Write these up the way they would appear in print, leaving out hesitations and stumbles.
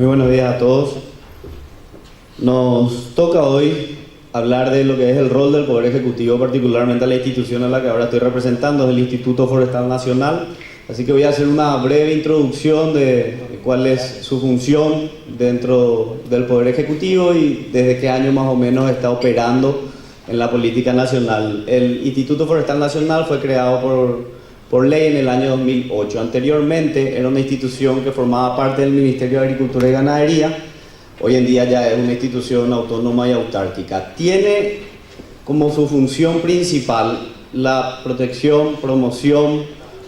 Muy buenos días a todos. Nos toca hoy hablar de lo que es el rol del Poder Ejecutivo, particularmente a la institución a la que ahora estoy representando, es el Instituto Forestal Nacional. Así que voy a hacer una breve introducción de cuál es su función dentro del Poder Ejecutivo y desde qué año más o menos está operando en la política nacional. El Instituto Forestal Nacional fue creado por ley en el año 2008. Anteriormente era una institución que formaba parte del Ministerio de Agricultura y Ganadería. Hoy en día ya es una institución autónoma y autárquica. Tiene como su función principal la protección, promoción,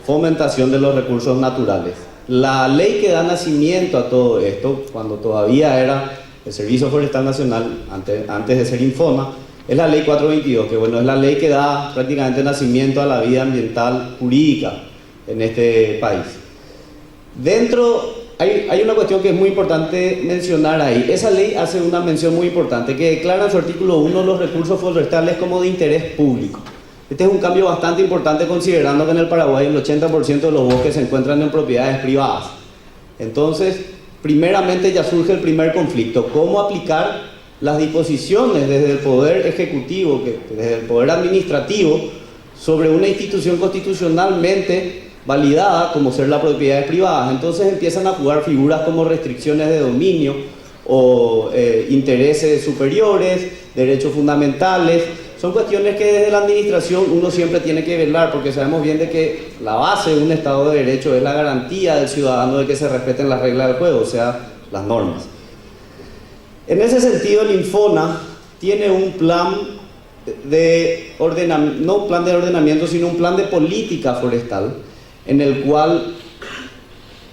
fomentación de los recursos naturales. La ley que da nacimiento a todo esto, cuando todavía era el Servicio Forestal Nacional, antes de ser Infona, es la ley 422, que bueno, es la ley que da prácticamente nacimiento a la vida ambiental jurídica en este país. Hay una cuestión que es muy importante mencionar ahí. Esa ley hace una mención muy importante, que declara en su artículo 1 los recursos forestales como de interés público. Este es un cambio bastante importante considerando que en el Paraguay el 80% de los bosques se encuentran en propiedades privadas. Entonces, primeramente ya surge el primer conflicto: ¿cómo aplicar las disposiciones desde el Poder Ejecutivo, desde el Poder Administrativo, sobre una institución constitucionalmente validada como ser la propiedad privada? Entonces empiezan a jugar figuras como restricciones de dominio o intereses superiores, derechos fundamentales. Son cuestiones que desde la administración uno siempre tiene que velar, porque sabemos bien de que la base de un Estado de Derecho es la garantía del ciudadano de que se respeten las reglas del juego, o sea, las normas. En ese sentido, el Infona tiene un plan de ordenamiento, no un plan de ordenamiento, sino un plan de política forestal, en el cual,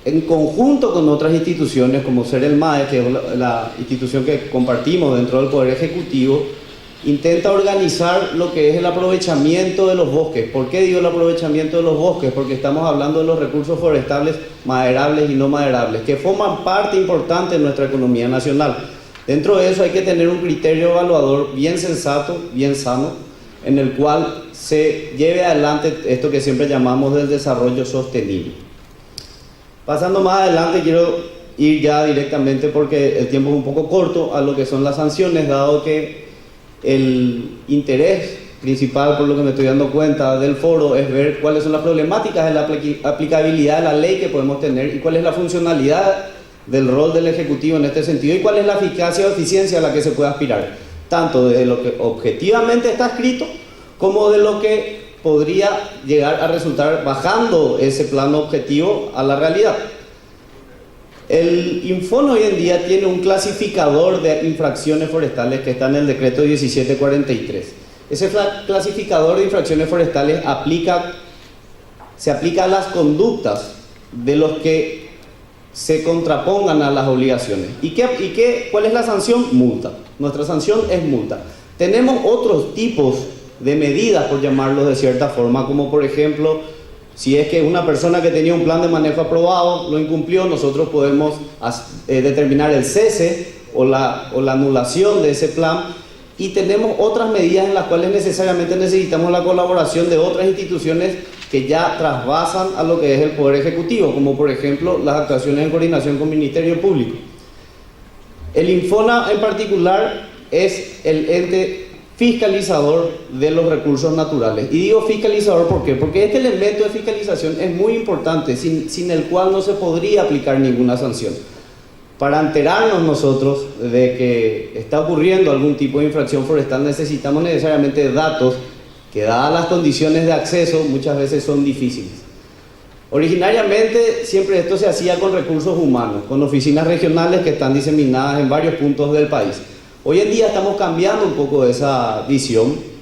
en conjunto con otras instituciones, como ser el MAE, que es la institución que compartimos dentro del Poder Ejecutivo, intenta organizar lo que es el aprovechamiento de los bosques. ¿Por qué digo el aprovechamiento de los bosques? Porque estamos hablando de los recursos forestales maderables y no maderables, que forman parte importante de nuestra economía nacional. Dentro de eso hay que tener un criterio evaluador bien sensato, bien sano, en el cual se lleve adelante esto que siempre llamamos del desarrollo sostenible. Pasando más adelante, quiero ir ya directamente, porque el tiempo es un poco corto, a lo que son las sanciones, dado que el interés principal, por lo que me estoy dando cuenta del foro, es ver cuáles son las problemáticas de la aplicabilidad de la ley que podemos tener y cuál es la funcionalidad del rol del Ejecutivo en este sentido y cuál es la eficacia o eficiencia a la que se puede aspirar, tanto desde lo que objetivamente está escrito como de lo que podría llegar a resultar bajando ese plano objetivo a la realidad. El Infona hoy en día tiene un clasificador de infracciones forestales que está en el decreto 1743. Ese clasificador de infracciones forestales se aplica a las conductas de los que se contrapongan a las obligaciones. ¿Cuál es la sanción? Multa. Nuestra sanción es multa. Tenemos otros tipos de medidas, por llamarlos de cierta forma, como por ejemplo, si es que una persona que tenía un plan de manejo aprobado lo incumplió, nosotros podemos determinar el cese o la anulación de ese plan, y tenemos otras medidas en las cuales necesariamente necesitamos la colaboración de otras instituciones que ya trasvasan a lo que es el Poder Ejecutivo, como por ejemplo las actuaciones en coordinación con el Ministerio Público. El Infona en particular es el ente fiscalizador de los recursos naturales. Y digo fiscalizador, ¿por qué? Porque este elemento de fiscalización es muy importante, sin el cual no se podría aplicar ninguna sanción. Para enterarnos nosotros de que está ocurriendo algún tipo de infracción forestal, necesitamos necesariamente datos que, dadas las condiciones de acceso, muchas veces son difíciles. Originariamente siempre esto se hacía con recursos humanos, con oficinas regionales que están diseminadas en varios puntos del país. Hoy en día estamos cambiando un poco esa visión,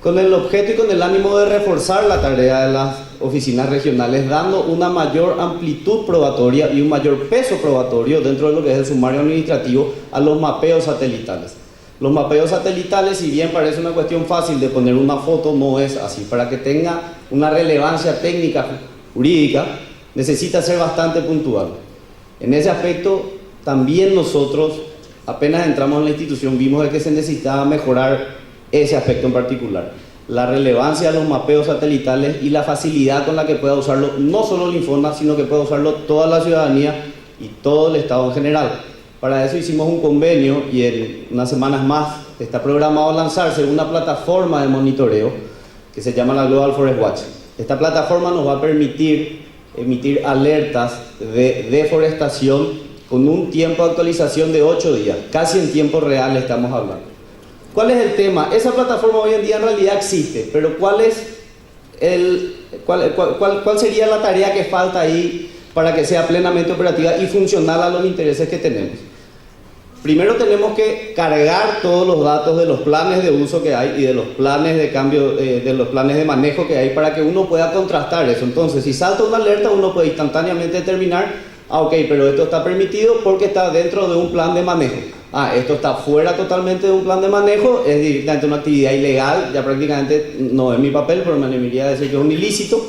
con el objeto y con el ánimo de reforzar la tarea de las oficinas regionales, dando una mayor amplitud probatoria y un mayor peso probatorio dentro de lo que es el sumario administrativo a los mapeos satelitales. Los mapeos satelitales, si bien parece una cuestión fácil de poner una foto, no es así. Para que tenga una relevancia técnica jurídica, necesita ser bastante puntual. En ese aspecto, también nosotros, apenas entramos en la institución, vimos de que se necesitaba mejorar ese aspecto en particular. La relevancia de los mapeos satelitales y la facilidad con la que pueda usarlo no solo el Infona, sino que pueda usarlo toda la ciudadanía y todo el Estado en general. Para eso hicimos un convenio y en unas semanas más está programado lanzarse una plataforma de monitoreo que se llama la Global Forest Watch. Esta plataforma nos va a permitir emitir alertas de deforestación con un tiempo de actualización de 8 días, casi en tiempo real estamos hablando. ¿Cuál es el tema? Esa plataforma hoy en día en realidad existe, pero ¿cuál sería la tarea que falta ahí para que sea plenamente operativa y funcional a los intereses que tenemos? Primero tenemos que cargar todos los datos de los planes de uso que hay y de los planes de cambio, de los planes de manejo que hay para que uno pueda contrastar eso. Entonces, si salta una alerta, uno puede instantáneamente determinar, ok, pero esto está permitido porque está dentro de un plan de manejo. Esto está fuera totalmente de un plan de manejo, es directamente una actividad ilegal, ya prácticamente no es mi papel, pero me animaría a decir que es un ilícito.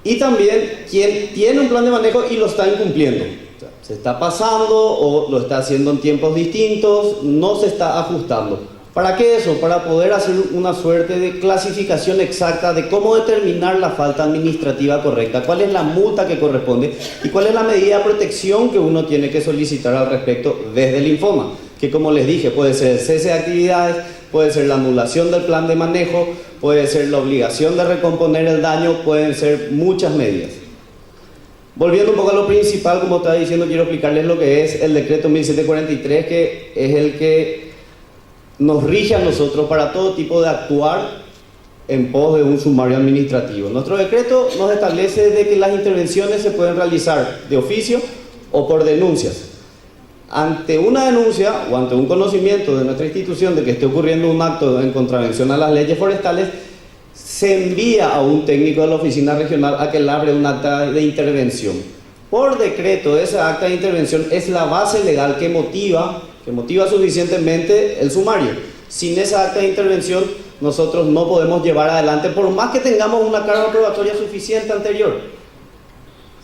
Y también quien tiene un plan de manejo y lo está incumpliendo. O sea, se está pasando o lo está haciendo en tiempos distintos, no se está ajustando. ¿Para qué eso? Para poder hacer una suerte de clasificación exacta de cómo determinar la falta administrativa correcta, cuál es la multa que corresponde y cuál es la medida de protección que uno tiene que solicitar al respecto desde el Infoma, que como les dije puede ser el cese de actividades, puede ser la anulación del plan de manejo, puede ser la obligación de recomponer el daño, pueden ser muchas medidas. Volviendo un poco a lo principal, como estaba diciendo, quiero explicarles lo que es el decreto 1743, que es el que nos rige a nosotros para todo tipo de actuar en pos de un sumario administrativo. Nuestro decreto nos establece de que las intervenciones se pueden realizar de oficio o por denuncias. Ante una denuncia o ante un conocimiento de nuestra institución de que esté ocurriendo un acto en contravención a las leyes forestales, se envía a un técnico de la oficina regional a que labre un acta de intervención. Por decreto, esa acta de intervención es la base legal que motiva suficientemente el sumario. Sin esa acta de intervención, nosotros no podemos llevar adelante, por más que tengamos una carga probatoria suficiente anterior.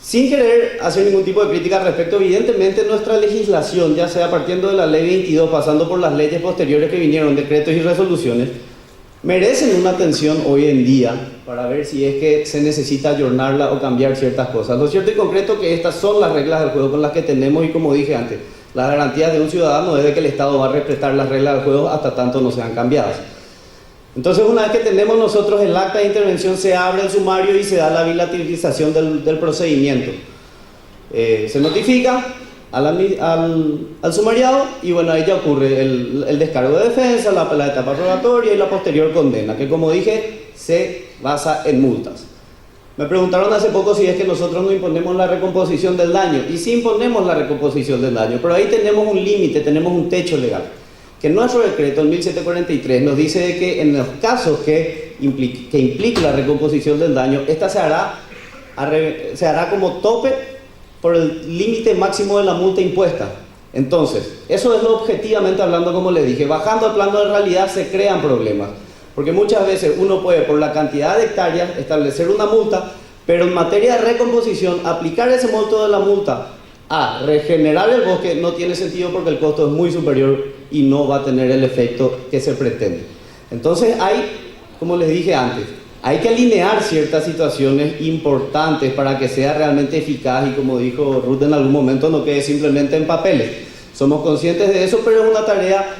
Sin querer hacer ningún tipo de crítica al respecto, evidentemente nuestra legislación, ya sea partiendo de la ley 22, pasando por las leyes posteriores que vinieron, decretos y resoluciones, merecen una atención hoy en día para ver si es que se necesita ayornarla o cambiar ciertas cosas. Lo cierto y concreto que estas son las reglas del juego con las que tenemos y, como dije antes, las garantías de un ciudadano es de que el Estado va a respetar las reglas del juego hasta tanto no sean cambiadas. Entonces, una vez que tenemos nosotros el acta de intervención, se abre el sumario y se da la bilateralización del procedimiento. Se notifica al sumariado y bueno, ahí ya ocurre el descargo de defensa, la etapa probatoria y la posterior condena, que como dije, se basa en multas. Me preguntaron hace poco si es que nosotros no imponemos la recomposición del daño, y sí imponemos la recomposición del daño, pero ahí tenemos un límite, tenemos un techo legal, que nuestro decreto, el 1743, nos dice de que en los casos que implique la recomposición del daño, esta se hará como tope por el límite máximo de la multa impuesta. Entonces, eso es lo objetivamente hablando, como les dije. Bajando al plano de realidad se crean problemas, porque muchas veces uno puede, por la cantidad de hectáreas, establecer una multa, pero en materia de recomposición, aplicar ese monto de la multa a regenerar el bosque no tiene sentido, porque el costo es muy superior y no va a tener el efecto que se pretende. Entonces hay, como les dije antes, hay que alinear ciertas situaciones importantes para que sea realmente eficaz y, como dijo Ruth en algún momento, no quede simplemente en papeles. Somos conscientes de eso, pero es una tarea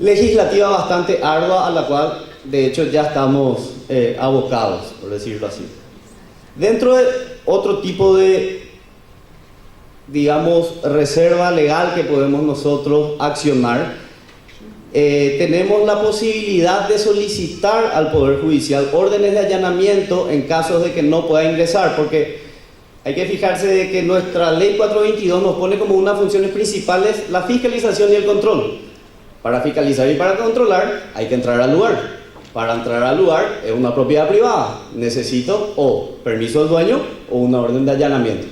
legislativa bastante ardua a la cual de hecho ya estamos abocados, por decirlo así. Dentro de otro tipo de, digamos, reserva legal que podemos nosotros accionar, tenemos la posibilidad de solicitar al Poder Judicial órdenes de allanamiento en casos de que no pueda ingresar, porque hay que fijarse de que nuestra ley 422 nos pone como unas funciones principales la fiscalización y el control. Para fiscalizar y para controlar hay que entrar al lugar. Para entrar al lugar es una propiedad privada, necesito o permiso del dueño o una orden de allanamiento.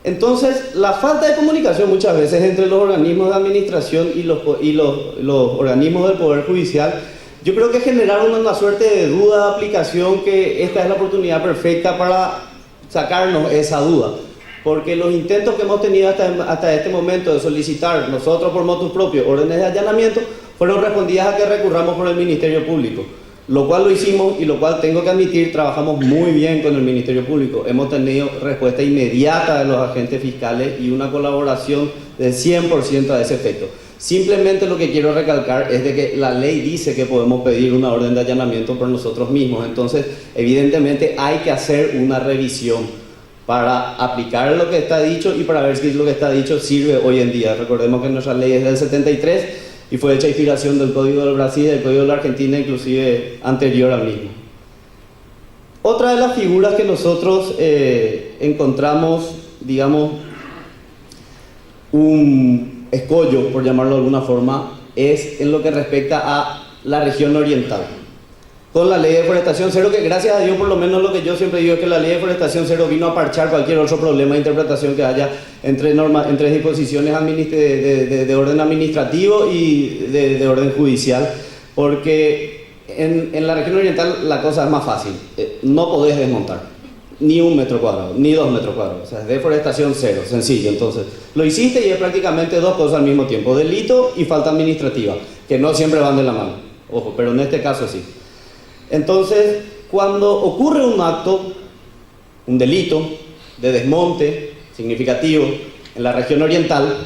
Entonces, la falta de comunicación muchas veces entre los organismos de administración y los organismos del Poder Judicial, yo creo que generaron una suerte de duda de aplicación, que esta es la oportunidad perfecta para sacarnos esa duda. Porque los intentos que hemos tenido hasta este momento de solicitar nosotros por motus propio órdenes de allanamiento fueron respondidas a que recurramos por el Ministerio Público. Lo cual lo hicimos y lo cual tengo que admitir, trabajamos muy bien con el Ministerio Público. Hemos tenido respuesta inmediata de los agentes fiscales y una colaboración del 100% a ese efecto. Simplemente lo que quiero recalcar es de que la ley dice que podemos pedir una orden de allanamiento por nosotros mismos. Entonces, evidentemente hay que hacer una revisión para aplicar lo que está dicho y para ver si lo que está dicho sirve hoy en día. Recordemos que nuestra ley es del 73 y fue hecha inspiración del Código del Brasil y del Código de la Argentina, inclusive anterior al mismo. Otra de las figuras que nosotros encontramos, digamos, un escollo, por llamarlo de alguna forma, es en lo que respecta a la región oriental. Con la ley de deforestación cero, que gracias a Dios, por lo menos lo que yo siempre digo es que la ley de deforestación cero vino a parchar cualquier otro problema de interpretación que haya entre disposiciones de orden administrativo y de orden judicial, porque en la región oriental la cosa es más fácil. No podés desmontar ni 1 metro cuadrado, ni 2 metros cuadrados, o sea, es deforestación cero, sencillo. Entonces, lo hiciste y es prácticamente dos cosas al mismo tiempo: delito y falta administrativa, que no siempre van de la mano, ojo, pero en este caso sí. Entonces, cuando ocurre un acto, un delito de desmonte significativo en la región oriental,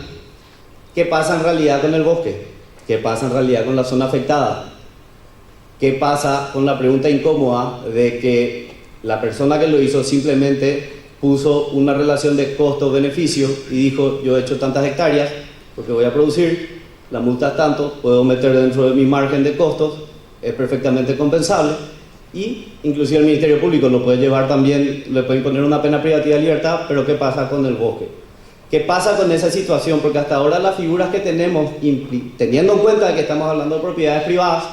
¿qué pasa en realidad con el bosque? ¿Qué pasa en realidad con la zona afectada? ¿Qué pasa con la pregunta incómoda de que la persona que lo hizo simplemente puso una relación de costo-beneficio y dijo: yo he hecho tantas hectáreas porque voy a producir, la multa es tanto, puedo meter dentro de mi margen de costos, es perfectamente compensable, y inclusive el Ministerio Público lo puede llevar también, le puede imponer una pena privativa de libertad. Pero ¿qué pasa con el bosque? ¿Qué pasa con esa situación? Porque hasta ahora las figuras que tenemos, teniendo en cuenta que estamos hablando de propiedades privadas,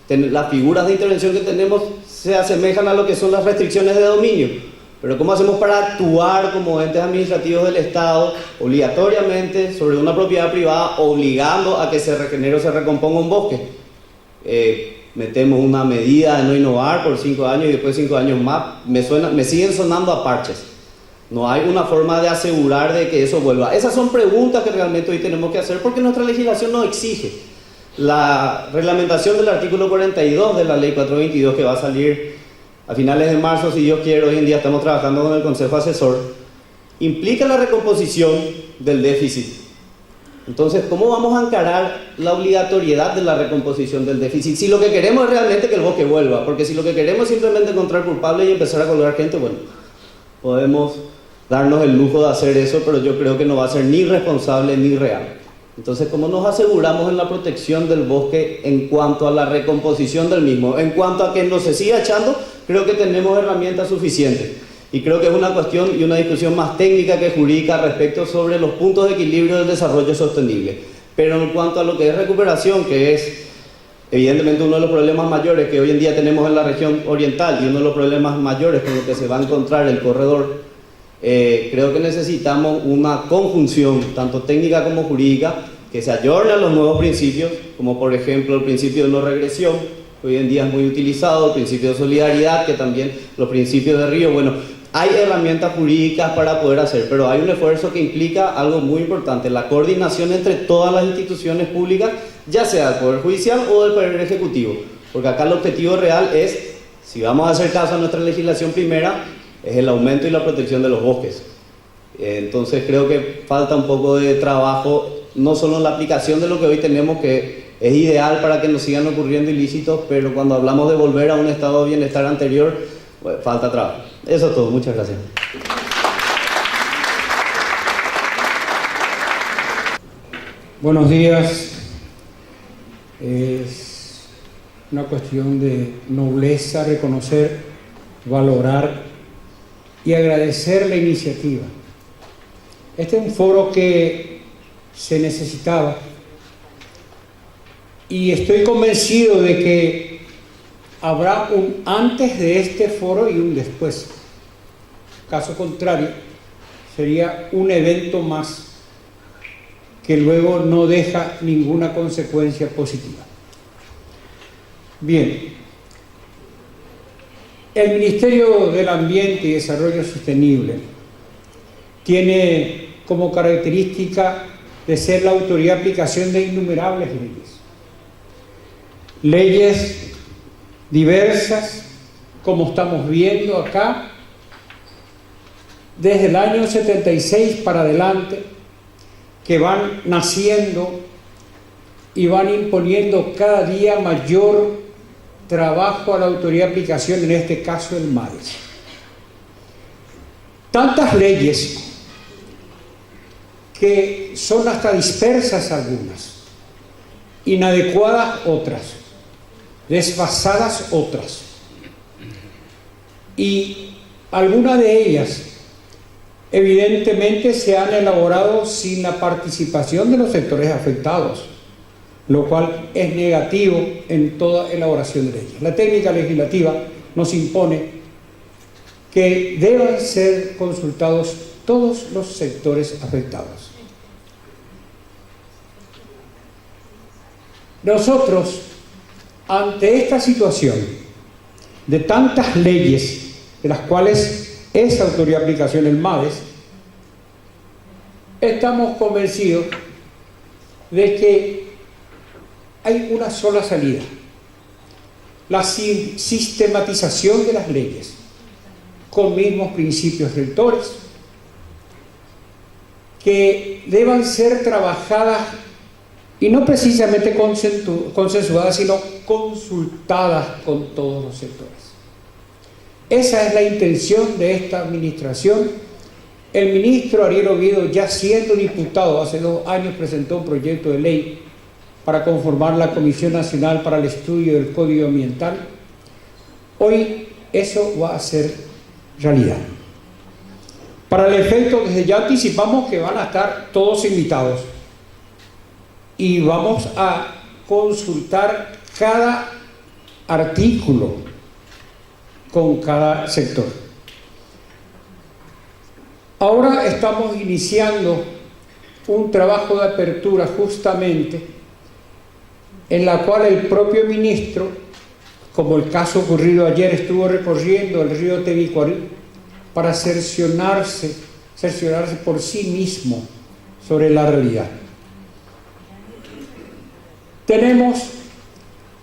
las figuras de intervención que tenemos se asemejan a lo que son las restricciones de dominio. Pero ¿cómo hacemos para actuar como entes administrativos del Estado obligatoriamente sobre una propiedad privada, obligando a que se regenere o se recomponga un bosque? Metemos una medida de no innovar por 5 años y después 5 años más, me siguen sonando a parches. No hay una forma de asegurar de que eso vuelva. Esas son preguntas que realmente hoy tenemos que hacer, porque nuestra legislación nos exige. La reglamentación del artículo 42 de la ley 422, que va a salir a finales de marzo, si Dios quiere, hoy en día estamos trabajando con el Consejo Asesor, implica la recomposición del déficit. Entonces, ¿cómo vamos a encarar la obligatoriedad de la recomposición del déficit? Si lo que queremos es realmente que el bosque vuelva, porque si lo que queremos es simplemente encontrar culpables y empezar a colgar gente, bueno, podemos darnos el lujo de hacer eso, pero yo creo que no va a ser ni responsable ni real. Entonces, ¿cómo nos aseguramos en la protección del bosque en cuanto a la recomposición del mismo? En cuanto a que no se siga echando, creo que tenemos herramientas suficientes. Y creo que es una cuestión y una discusión más técnica que jurídica respecto sobre los puntos de equilibrio del desarrollo sostenible. Pero en cuanto a lo que es recuperación, que es evidentemente uno de los problemas mayores que hoy en día tenemos en la región oriental y uno de los problemas mayores con los que se va a encontrar el corredor, creo que necesitamos una conjunción, tanto técnica como jurídica, que se ayorne a los nuevos principios, como por ejemplo el principio de no regresión, que hoy en día es muy utilizado, el principio de solidaridad, que también los principios de Río. Bueno, hay herramientas jurídicas para poder hacer, pero hay un esfuerzo que implica algo muy importante: la coordinación entre todas las instituciones públicas, ya sea del Poder Judicial o del Poder Ejecutivo, porque acá el objetivo real es, si vamos a hacer caso a nuestra legislación primera, es el aumento y la protección de los bosques. Entonces creo que falta un poco de trabajo, no solo en la aplicación de lo que hoy tenemos, que es ideal para que nos sigan ocurriendo ilícitos, pero cuando hablamos de volver a un estado de bienestar anterior, bueno, falta trabajo. Eso es todo, muchas gracias. Buenos días. Es una cuestión de nobleza reconocer, valorar y agradecer la iniciativa. Este es un foro que se necesitaba y estoy convencido de que habrá un antes de este foro y un después. Caso contrario, sería un evento más que luego no deja ninguna consecuencia positiva. Bien, el Ministerio del Ambiente y Desarrollo Sostenible tiene como característica de ser la autoridad de aplicación de innumerables leyes. Leyes diversas, como estamos viendo acá, desde el año 76 para adelante, que van naciendo y van imponiendo cada día mayor trabajo a la autoridad de aplicación, en este caso el MADES. Tantas leyes que son hasta dispersas algunas, inadecuadas otras, desfasadas otras, y algunas de ellas evidentemente se han elaborado sin la participación de los sectores afectados, lo cual es negativo en toda elaboración de leyes. La técnica legislativa nos impone que deban ser consultados todos los sectores afectados. Nosotros, ante esta situación de tantas leyes, de las cuales es autoridad de aplicación el MADES, estamos convencidos de que hay una sola salida: la sistematización de las leyes con mismos principios rectores que deban ser trabajadas y no precisamente consensuadas, sino consultadas con todos los sectores. Esa es la intención de esta administración. El ministro Ariel Oviedo, ya siendo diputado, hace 2 años presentó un proyecto de ley para conformar la Comisión Nacional para el Estudio del Código Ambiental. Hoy eso va a ser realidad. Para el efecto, desde ya anticipamos que van a estar todos invitados y vamos a consultar cada artículo con cada sector. Ahora estamos iniciando un trabajo de apertura justamente en la cual el propio ministro, como el caso ocurrido ayer, estuvo recorriendo el río Tebicuarí para cerciorarse por sí mismo sobre la realidad. Tenemos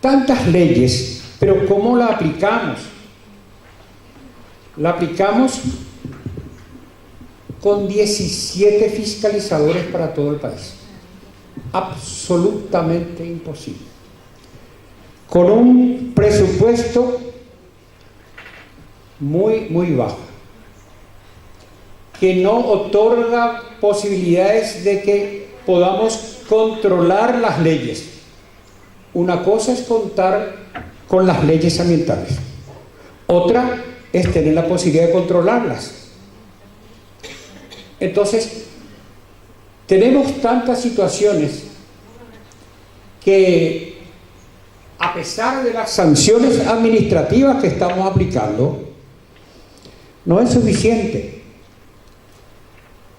tantas leyes, pero ¿cómo la aplicamos? La aplicamos con 17 fiscalizadores para todo el país. Absolutamente imposible. Con un presupuesto muy bajo, que no otorga posibilidades de que podamos controlar las leyes. Una cosa es contar con las leyes ambientales, otra es tener la posibilidad de controlarlas. Entonces, tenemos tantas situaciones que, a pesar de las sanciones administrativas que estamos aplicando, no es suficiente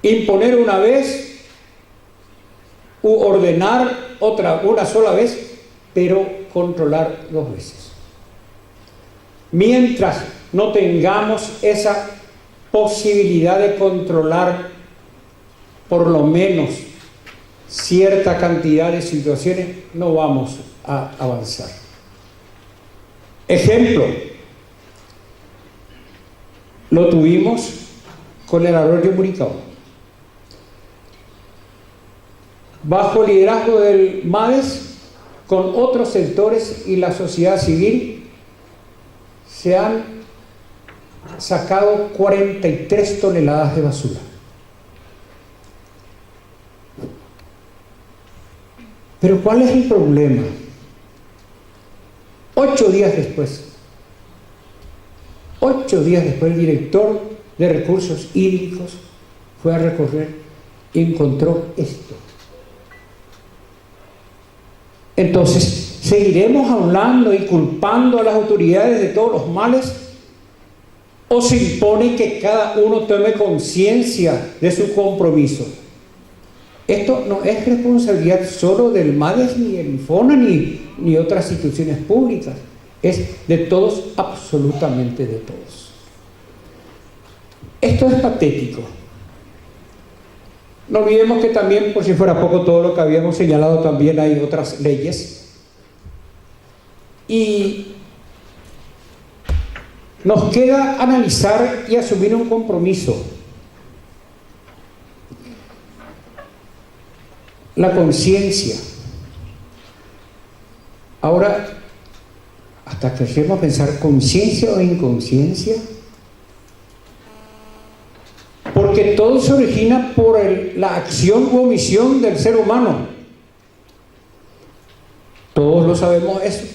imponer una vez u ordenar una sola vez, pero controlar 2 veces. Mientras no tengamos esa posibilidad de controlar por lo menos cierta cantidad de situaciones, no vamos a avanzar. Ejemplo, lo tuvimos con el arroyo Muricao. Bajo el liderazgo del MADES, con otros sectores y la sociedad civil, se han sacado 43 toneladas de basura. Pero ¿cuál es el problema? 8 días después, el director de recursos hídricos fue a recorrer y encontró esto. Entonces, ¿seguiremos hablando y culpando a las autoridades de todos los males? ¿O se impone que cada uno tome conciencia de su compromiso? Esto no es responsabilidad solo del MADES, ni del INFONA, ni otras instituciones públicas. Es de todos, absolutamente de todos. Esto es patético. No olvidemos que también, por si fuera poco todo lo que habíamos señalado, también hay otras leyes. Y Nos queda analizar y asumir un compromiso. La conciencia. Ahora, hasta que lleguemos a pensar conciencia o inconsciencia, porque todo se origina por la acción u omisión del ser humano. Todos lo sabemos eso.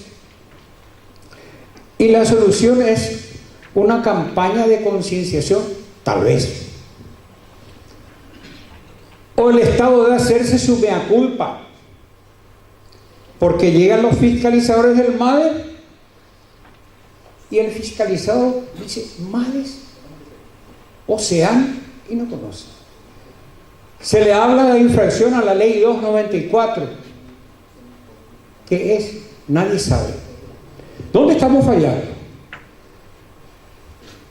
Y la solución es una campaña de concienciación, tal vez. O el Estado debe hacerse su mea culpa, porque llegan los fiscalizadores del MADE y el fiscalizador dice: MADES, OCEAN, y no conoce. Se le habla de infracción a la ley 294. ¿Qué es? Nadie sabe. ¿Dónde estamos fallando?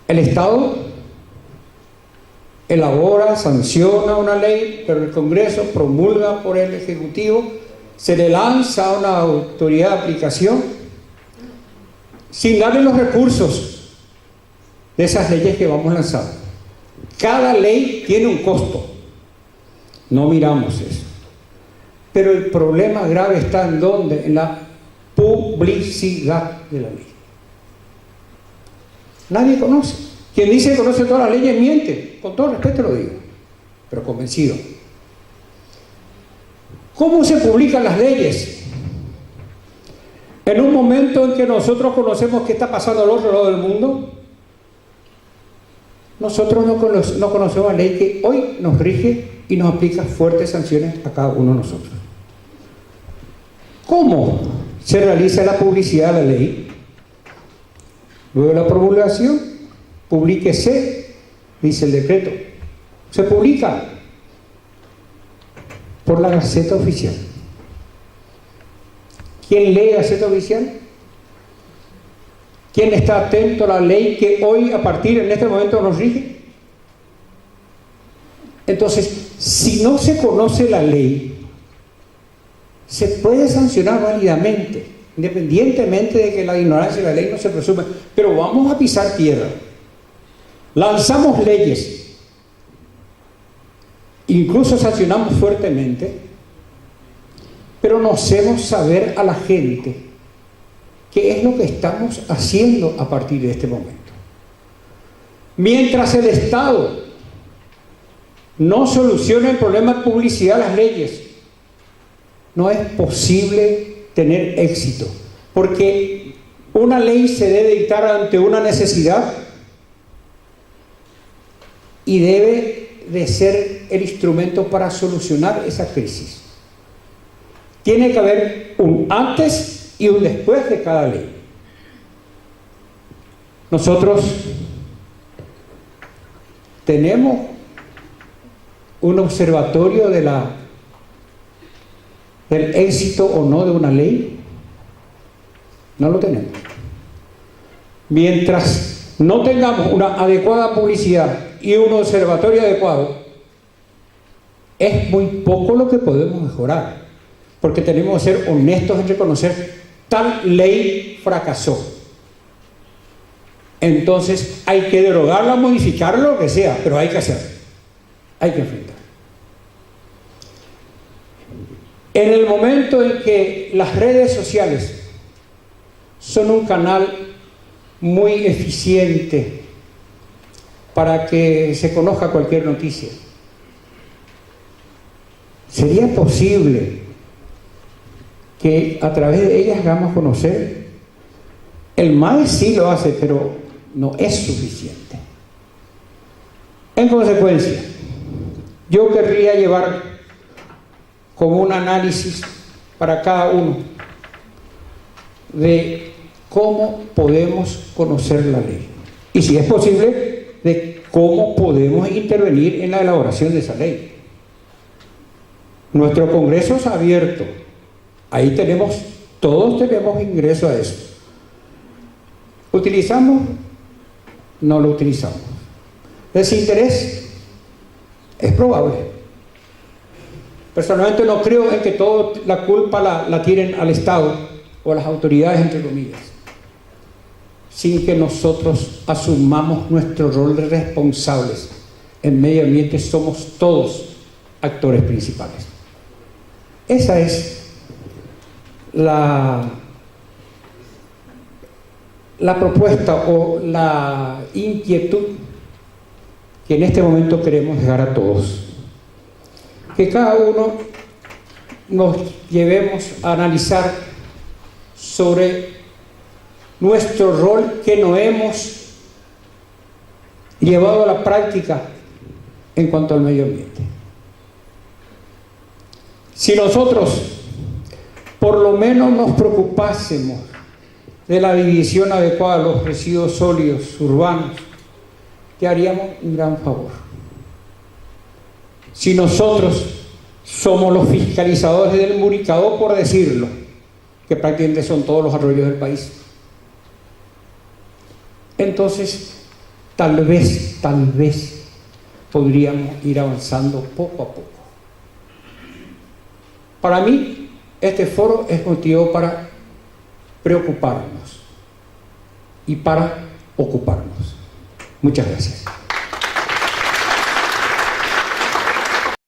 El Estado elabora, sanciona una ley, pero el Congreso promulga por el Ejecutivo, se le lanza a una autoridad de aplicación sin darle los recursos de esas leyes que vamos lanzando. Cada ley tiene un costo, no miramos eso. Pero el problema grave está en ¿dónde? En la publicidad de la ley. Nadie conoce. Quien dice que conoce todas las leyes miente, con todo respeto lo digo, pero convencido. ¿Cómo se publican las leyes? En un momento en que nosotros conocemos qué está pasando al otro lado del mundo, nosotros no conocemos la ley que hoy nos rige y nos aplica fuertes sanciones a cada uno de nosotros. ¿Cómo se realiza la publicidad de la ley? Luego de la promulgación, publíquese, dice el decreto. Se publica por la Gaceta Oficial. ¿Quién lee la Gaceta Oficial? ¿Quién está atento a la ley que hoy, a partir en este momento, nos rige? Entonces, si no se conoce la ley, se puede sancionar válidamente, independientemente de que la ignorancia de la ley no se presume, pero vamos a pisar tierra. Lanzamos leyes, incluso sancionamos fuertemente, pero no hacemos saber a la gente qué es lo que estamos haciendo a partir de este momento. Mientras el Estado no soluciona el problema de publicidad de las leyes, no es posible tener éxito, porque una ley se debe dictar ante una necesidad y debe de ser el instrumento para solucionar esa crisis. Tiene que haber un antes y un después de cada ley. Nosotros tenemos un observatorio del éxito o no de una ley. No lo tenemos. Mientras no tengamos una adecuada publicidad y un observatorio adecuado, es muy poco lo que podemos mejorar, porque tenemos que ser honestos en reconocer tal ley fracasó. Entonces hay que derogarla, modificarla, lo que sea, pero hay que hacerlo, hay que enfrentar. En el momento en que las redes sociales son un canal muy eficiente para que se conozca cualquier noticia, ¿sería posible que a través de ellas hagamos conocer? El MADE sí lo hace, pero no es suficiente. En consecuencia, yo querría llevar como un análisis para cada uno de cómo podemos conocer la ley y, si es posible, de cómo podemos intervenir en la elaboración de esa ley. Nuestro Congreso es abierto, ahí todos tenemos ingreso a eso. ¿Utilizamos? No lo utilizamos. ¿Desinterés? Es probable. Personalmente no creo en que toda la culpa la tiren al Estado o a las autoridades, entre comillas. sin que nosotros asumamos nuestro rol de responsables en medio ambiente. Somos todos actores principales. Esa es la propuesta o la inquietud que en este momento queremos dejar a todos. Que cada uno nos llevemos a analizar sobre nuestro rol que no hemos llevado a la práctica en cuanto al medio ambiente. Si nosotros por lo menos nos preocupásemos de la división adecuada de los residuos sólidos urbanos, te haríamos un gran favor. Si nosotros somos los fiscalizadores del Muricado, por decirlo, que prácticamente son todos los arroyos del país, entonces tal vez podríamos ir avanzando poco a poco. Para mí, este foro es motivo para preocuparnos y para ocuparnos. Muchas gracias.